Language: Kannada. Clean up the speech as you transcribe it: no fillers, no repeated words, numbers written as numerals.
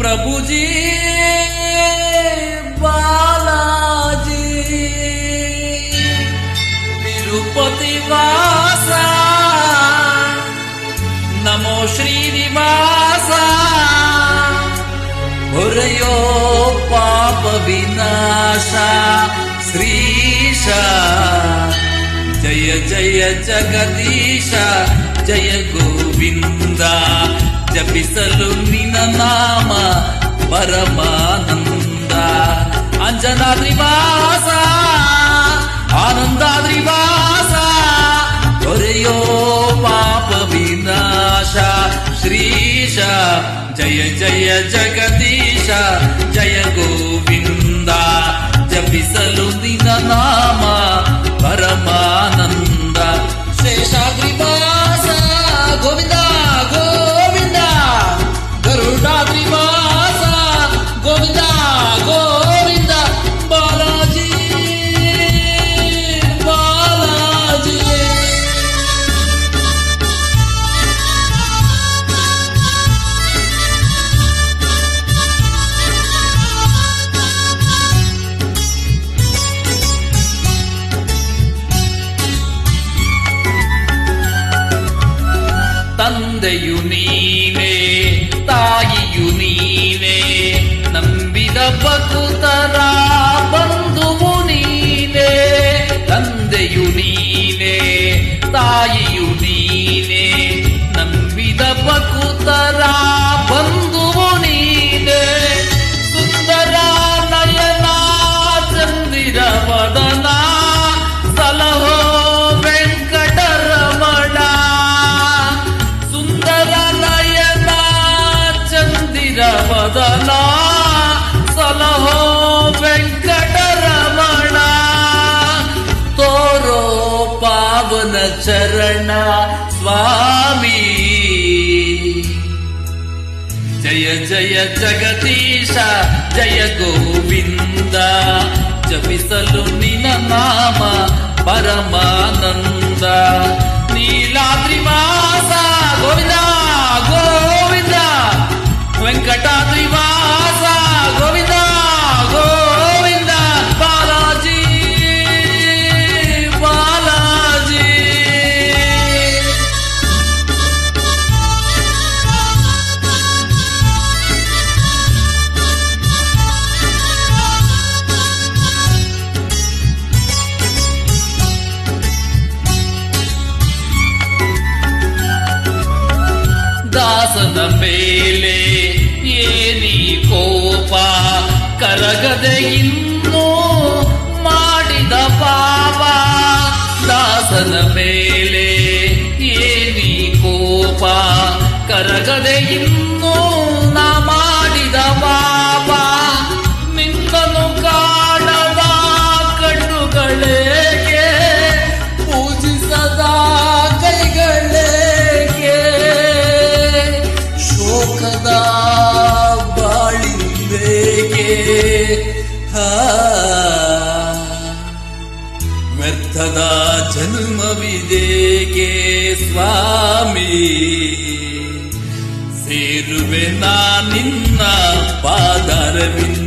ಪ್ರಭುಜಿ ಬಾಲಾಜಿ ತಿರುಪತಿ ವಾಸ ನಮೋ ಶ್ರೀನಿವಾಸ ಹೊರೆಯೋ ಪಾಪ ವಿನಾಶ ಶ್ರೀಶ ಜಯ ಜಯ ಜಗದೀಶ ಜಯ ಗೋವಿಂದ ಜಪಿಸಲು ನಿನ್ನ ನಾಮ ಪರಮಾನಂದ ಅಂಜನಾದ್ರಿವಾಸ ಆನಂದಾದ್ರಿವಾಸ ಹೊರೆಯೋ ಪಾಪ ವಿನಾಶ ಶ್ರೀಶ ಜಯ ಜಯ ಜಗದೀಶ ಜಯ ಗೋವಿಂದ ಜಪಿಸಲು ನಿನ್ನ ನಾಮ ಪರಮಾನಂದ ಶೇಷಾದ್ರಿವಾಸ ಗೋವಿಂದ ಗೋವಿಂದ ಗರುಡಾದ್ರಿವಾಸ ಗೋವಿಂದ ಗೋವಿಂದ ಬಾಲಾಜಿ ಬಾಲಾಜಿ ತಂದೆಯು ನೀನೇ ತಾಯಿಯು ನೀನೇ ನಂಬಿದ ಭಕ್ತರ ಬಂಧುವು ನೀನೇ ತಂದೆಯು ನೀನೇ ತಾಯಿಯು ನೀನೇ ನಂಬಿದ ಭಕ್ತರ ಬಂಧುವು ನೀನೇ ಸುಂದರ ನಯನ ಚಂದಿರ ವದನ ಸಲಹೋ ವೆಂಕಟರಮಣ ಸುಂದರ ನಯನ ಚಂದಿರ ವದನ ಸಲಹೋ ವೆಂಕಟರಮಣ ತೋರೋ ಪಾವನ ಚರಣ ಸ್ವಾಮಿ ಜಯ ಜಯ ಜಗದೀಶ ಜಯ ಗೋವಿಂದ ಜಪಿಸಲು ನಿನ್ನ ನಾಮ ಪರಮಾನಂದ ನೀಲಾದ್ರಿವಾಸ ಗೋವಿಂದ ಗೋವಿಂದ ವೆಂಕಟಾದ್ರಿವಾಸ ಗೋವಿಂದ ಗೋವಿಂದ ಬಾಲಾಜಿ ಬಾಲಾಜಿ ದಾಸನ ಮೇಲೆ ಏನಿ ಕೋಪ ಕರಗದೆ ಇನ್ನೂ ಮಾಡಿದ ಪಾಪ ದಾಸನ ಮೇಲೆ ಏನಿ ಕೋಪ ಕರಗದೆ ಇನ್ನೂ ನಾ ಮಾಡಿದ ಪಾಪ ನಿನ್ನನು ಕಾಣದ ಕಣ್ಣುಗಳೇಕೆ ಪೂಜಿಸದ ಕೈಗಳೇಕೆ ಶೋಕದ ಬಾಳಿಂಬೇಕೆ ವ್ಯರ್ಥದ ಜನ್ಮವಿದೇಕೆ ಸ್ವಾಮಿ ಸೇರುವೆ ನಾ ನಿನ್ನ ಪಾದರವಿಂದ